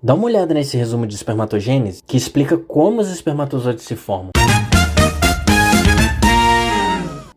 Dá uma olhada nesse resumo de espermatogênese que explica como os espermatozoides se formam.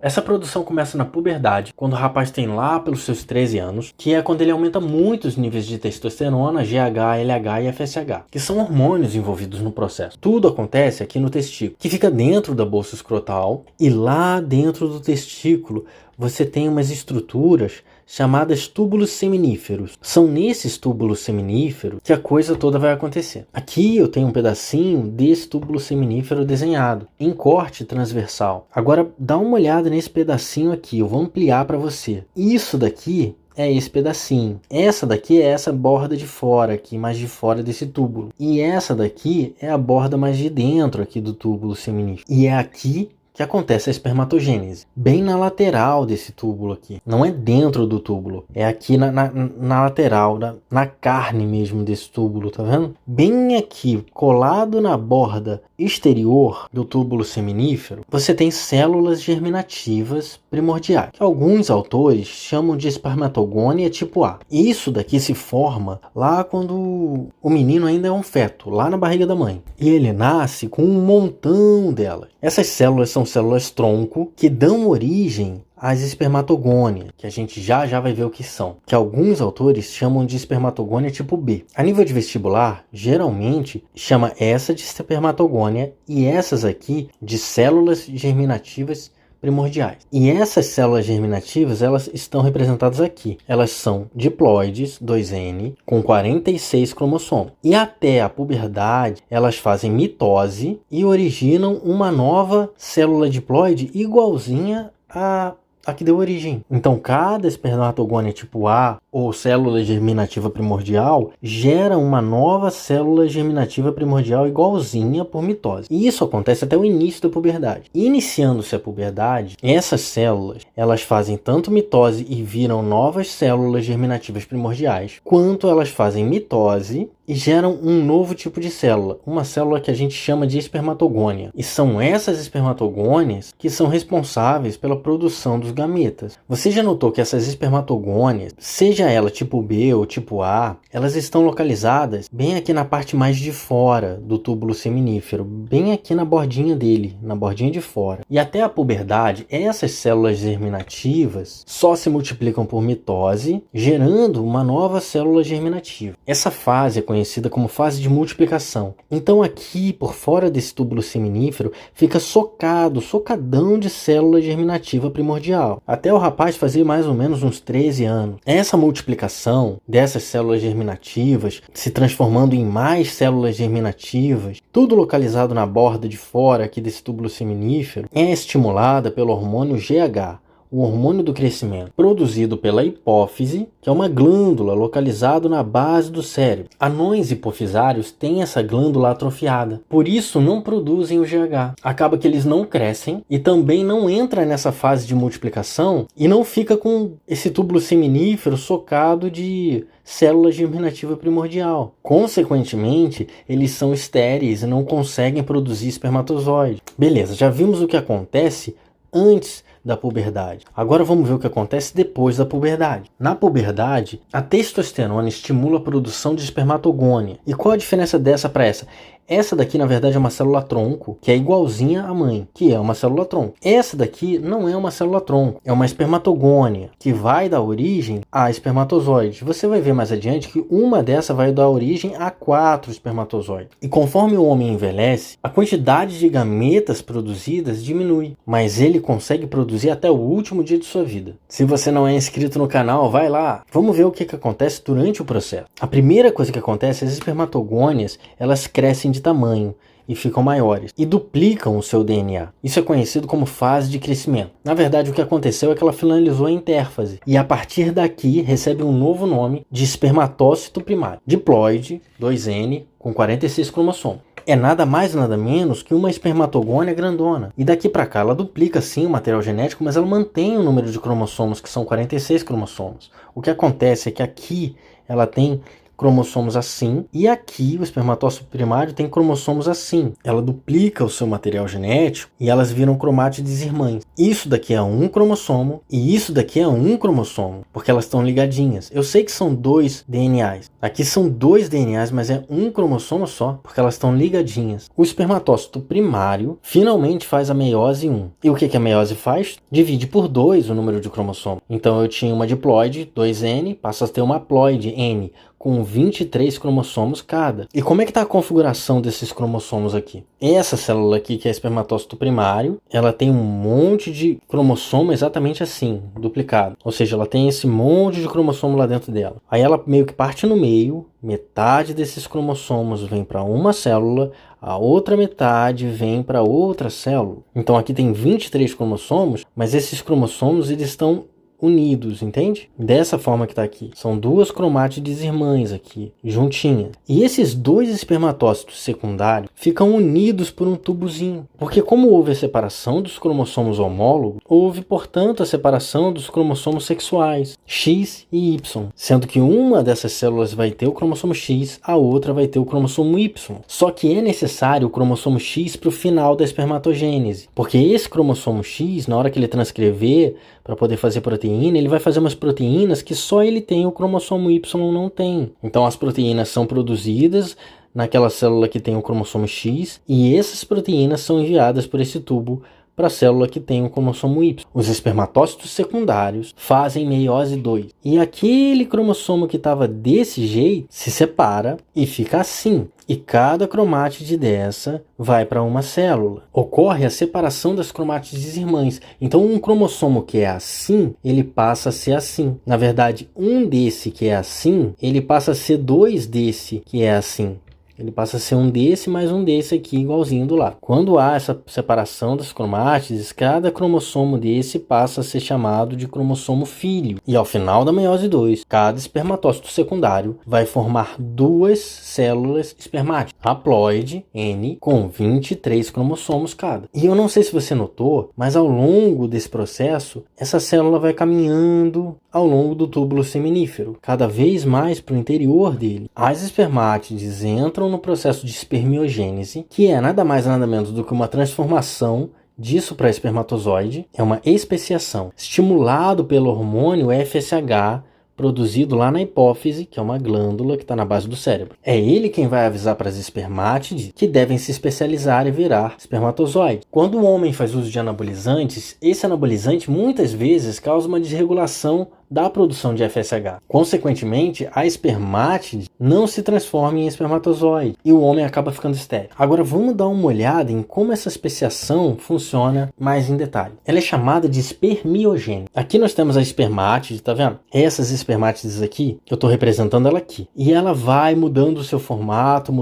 Essa produção começa na puberdade, quando o rapaz tem lá pelos seus 13 anos, que é quando ele aumenta muito os níveis de testosterona, GH, LH e FSH, que são hormônios envolvidos no processo. Tudo acontece aqui no testículo, que fica dentro da bolsa escrotal, e lá dentro do testículo você tem umas estruturas chamadas túbulos seminíferos. São nesses túbulos seminíferos que a coisa toda vai acontecer. Aqui eu tenho um pedacinho desse túbulo seminífero desenhado, em corte transversal. Agora dá uma olhada nesse pedacinho aqui, eu vou ampliar para você. Isso daqui é esse pedacinho. Essa daqui é essa borda de fora aqui, mais de fora desse túbulo. E essa daqui é a borda mais de dentro aqui do túbulo seminífero. E é aqui que acontece a espermatogênese, bem na lateral desse túbulo aqui. Não é dentro do túbulo, é aqui na lateral, na carne mesmo desse túbulo, tá vendo? Bem aqui, colado na borda exterior do túbulo seminífero, você tem células germinativas primordiais, que alguns autores chamam de espermatogônia tipo A. Isso daqui se forma lá quando o menino ainda é um feto, lá na barriga da mãe. E ele nasce com um montão delas. Essas células são células tronco que dão origem às espermatogônias, que a gente já vai ver o que são, que alguns autores chamam de espermatogônia tipo B. A nível de vestibular, geralmente chama essa de espermatogônia e essas aqui de células germinativas primordiais. E essas células germinativas, elas estão representadas aqui. Elas são diploides, 2N, com 46 cromossomos. E até a puberdade, elas fazem mitose e originam uma nova célula diploide igualzinha a que deu origem. Então, cada espermatogônia tipo A, ou célula germinativa primordial, gera uma nova célula germinativa primordial igualzinha por mitose. E isso acontece até o início da puberdade. Iniciando-se a puberdade, essas células, elas fazem tanto mitose e viram novas células germinativas primordiais, quanto elas fazem mitose e geram um novo tipo de célula, uma célula que a gente chama de espermatogônia. E são essas espermatogônias que são responsáveis pela produção dos gametas. Você já notou que essas espermatogônias, seja ela tipo B ou tipo A, elas estão localizadas bem aqui na parte mais de fora do túbulo seminífero, bem aqui na bordinha dele, na bordinha de fora. E até a puberdade, essas células germinativas só se multiplicam por mitose, gerando uma nova célula germinativa. Essa fase é conhecida como fase de multiplicação. Então aqui, por fora desse túbulo seminífero, fica socadão de célula germinativa primordial, até o rapaz fazer mais ou menos uns 13 anos. Essa multiplicação dessas células germinativas, se transformando em mais células germinativas, tudo localizado na borda de fora aqui desse túbulo seminífero, é estimulada pelo hormônio GH, o hormônio do crescimento, produzido pela hipófise, que é uma glândula localizada na base do cérebro. Anões hipofisários têm essa glândula atrofiada, por isso não produzem o GH. Acaba que eles não crescem e também não entram nessa fase de multiplicação e não fica com esse túbulo seminífero socado de célula germinativa primordial. Consequentemente, eles são estéreis e não conseguem produzir espermatozoide. Beleza, já vimos o que acontece antes da puberdade. Agora vamos ver o que acontece depois da puberdade. Na puberdade, a testosterona estimula a produção de espermatogônia. E qual a diferença dessa para essa? Essa daqui, na verdade, é uma célula tronco, que é igualzinha à mãe, que é uma célula tronco. Essa daqui não é uma célula tronco, é uma espermatogônia, que vai dar origem a espermatozoides. Você vai ver mais adiante que uma dessa vai dar origem a 4 espermatozoides. E conforme o homem envelhece, a quantidade de gametas produzidas diminui, mas ele consegue produzir até o último dia de sua vida. Se você não é inscrito no canal, vai lá. Vamos ver o que acontece durante o processo. A primeira coisa que acontece é as espermatogônias, elas crescem de tamanho e ficam maiores e duplicam o seu DNA. Isso é conhecido como fase de crescimento. Na verdade, o que aconteceu é que ela finalizou a intérfase e a partir daqui recebe um novo nome de espermatócito primário, diploide, 2N, com 46 cromossomos. É nada mais nada menos que uma espermatogônia grandona. E daqui para cá ela duplica sim o material genético, mas ela mantém o número de cromossomos, que são 46 cromossomos. O que acontece é que aqui ela tem cromossomos assim, e aqui o espermatócito primário tem cromossomos assim. Ela duplica o seu material genético e elas viram cromátides irmãs. Isso daqui é um cromossomo e isso daqui é um cromossomo, porque elas estão ligadinhas. Eu sei que são 2 DNAs. Aqui são 2 DNAs, mas é um cromossomo só, porque elas estão ligadinhas. O espermatócito primário finalmente faz a meiose 1. E o que a meiose faz? Divide por 2 o número de cromossomos. Então eu tinha uma diploide, 2N, passa a ter uma haploide, N, com 23 cromossomos cada. E como é que está a configuração desses cromossomos aqui? Essa célula aqui, que é espermatócito primário, ela tem um monte de cromossomo exatamente assim, duplicado. Ou seja, ela tem esse monte de cromossomo lá dentro dela. Aí ela meio que parte no meio, metade desses cromossomos vem para uma célula, a outra metade vem para outra célula. Então aqui tem 23 cromossomos, mas esses cromossomos eles estão unidos, entende? Dessa forma que está aqui. São 2 cromátides irmãs aqui, juntinhas. E esses 2 espermatócitos secundários ficam unidos por um tubozinho. Porque como houve a separação dos cromossomos homólogos, houve, portanto, a separação dos cromossomos sexuais, X e Y. Sendo que uma dessas células vai ter o cromossomo X, a outra vai ter o cromossomo Y. Só que é necessário o cromossomo X para o final da espermatogênese. Porque esse cromossomo X, na hora que ele transcrever, para poder fazer proteína, ele vai fazer umas proteínas que só ele tem, o cromossomo Y não tem. Então as proteínas são produzidas naquela célula que tem o cromossomo X e essas proteínas são enviadas por esse tubo para a célula que tem o cromossomo Y. Os espermatócitos secundários fazem meiose 2. E aquele cromossomo que estava desse jeito se separa e fica assim. E cada cromátide dessa vai para uma célula. Ocorre a separação das cromátides irmãs. Então um cromossomo que é assim, ele passa a ser assim. Na verdade, um desse que é assim, ele passa a ser 2 desse que é assim. Ele passa a ser um desse mais um desse aqui, igualzinho do lado. Quando há essa separação das cromátides, cada cromossomo desse passa a ser chamado de cromossomo filho. E ao final da meiose 2, cada espermatócito secundário vai formar 2 células espermáticas. Haploide, N, com 23 cromossomos cada. E eu não sei se você notou, mas ao longo desse processo, essa célula vai caminhando ao longo do túbulo seminífero, cada vez mais para o interior dele. As espermátides entram no processo de espermiogênese, que é nada mais nada menos do que uma transformação disso para espermatozoide, é uma especiação, estimulado pelo hormônio FSH, produzido lá na hipófise, que é uma glândula que está na base do cérebro. É ele quem vai avisar para as espermátides que devem se especializar e virar espermatozoide. Quando o homem faz uso de anabolizantes, esse anabolizante muitas vezes causa uma desregulação da produção de FSH. Consequentemente, a espermátide não se transforma em espermatozoide e o homem acaba ficando estéril. Agora vamos dar uma olhada em como essa especiação funciona mais em detalhe. Ela é chamada de espermiogênese. Aqui nós temos a espermátide, tá vendo? Essas espermátides aqui, eu estou representando ela aqui. E ela vai mudando o seu formato,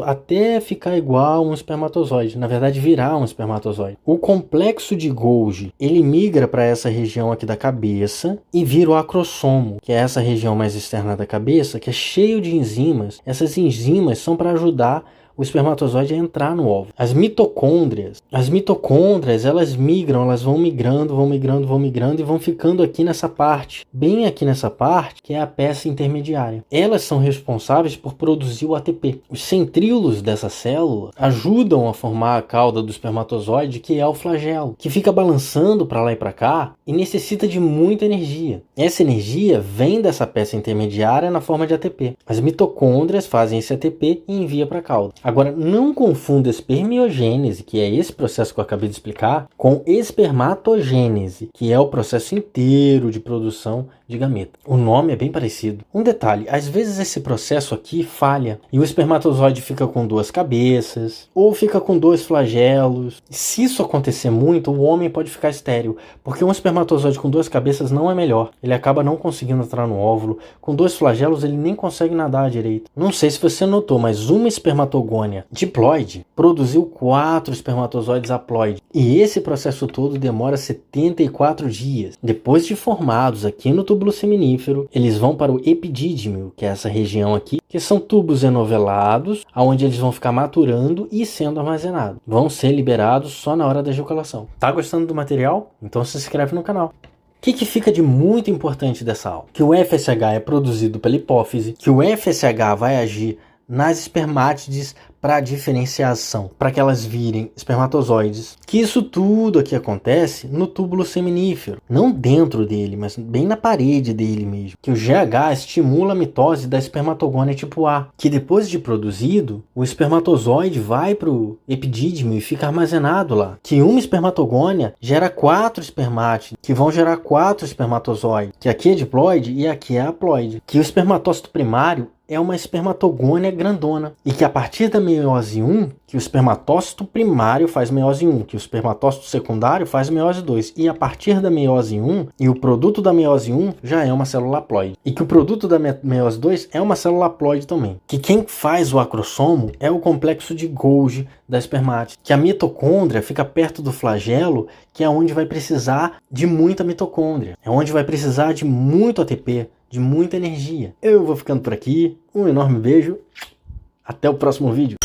até ficar igual a um espermatozoide. Na verdade, virar um espermatozoide. O complexo de Golgi, ele migra para essa região aqui da cabeça e vira o acrossomo, que é essa região mais externa da cabeça, que é cheio de enzimas. Essas enzimas são para ajudar o espermatozoide a entrar no óvulo. As mitocôndrias, elas migram, elas vão migrando e vão ficando aqui nessa parte, bem aqui nessa parte, que é a peça intermediária. Elas são responsáveis por produzir o ATP. Os centríolos dessa célula ajudam a formar a cauda do espermatozoide, que é o flagelo, que fica balançando para lá e para cá e necessita de muita energia. Essa energia vem dessa peça intermediária na forma de ATP. As mitocôndrias fazem esse ATP e envia para a cauda. Agora, não confunda espermiogênese, que é esse processo que eu acabei de explicar, com espermatogênese, que é o processo inteiro de produção de gameta. O nome é bem parecido. Um detalhe, às vezes esse processo aqui falha e o espermatozoide fica com 2 cabeças ou fica com 2 flagelos. Se isso acontecer muito, o homem pode ficar estéril, porque um espermatozoide com 2 cabeças não é melhor. Ele acaba não conseguindo entrar no óvulo. Com 2 flagelos, ele nem consegue nadar direito. Não sei se você notou, mas uma espermatogônia diploide produziu 4 espermatozoides haploides. E esse processo todo demora 74 dias. Depois de formados aqui no túbulo seminífero, eles vão para o epidídimo, que é essa região aqui, que são tubos enovelados, onde eles vão ficar maturando e sendo armazenados. Vão ser liberados só na hora da ejaculação. Tá gostando do material? Então se inscreve no canal. que fica de muito importante dessa aula? Que o FSH é produzido pela hipófise, que o FSH vai agir nas espermátides para diferenciação, para que elas virem espermatozoides. Que isso tudo aqui acontece no túbulo seminífero, não dentro dele, mas bem na parede dele mesmo. Que o GH estimula a mitose da espermatogônia tipo A, que depois de produzido, o espermatozoide vai para o epidídimo e fica armazenado lá. Que uma espermatogônia gera 4 espermátides, que vão gerar 4 espermatozoides, que aqui é diploide e aqui é haploide. Que o espermatócito primário é uma espermatogônia grandona. E que a partir da meiose 1, que o espermatócito primário faz meiose 1, que o espermatócito secundário faz meiose 2. E a partir da meiose 1, e o produto da meiose 1 já é uma célula haploide. E que o produto da meiose 2 é uma célula haploide também. Que quem faz o acrossomo é o complexo de Golgi da espermátide. Que a mitocôndria fica perto do flagelo, que é onde vai precisar de muita mitocôndria. É onde vai precisar de muito ATP, de muita energia. Eu vou ficando por aqui. Um enorme beijo. Até o próximo vídeo.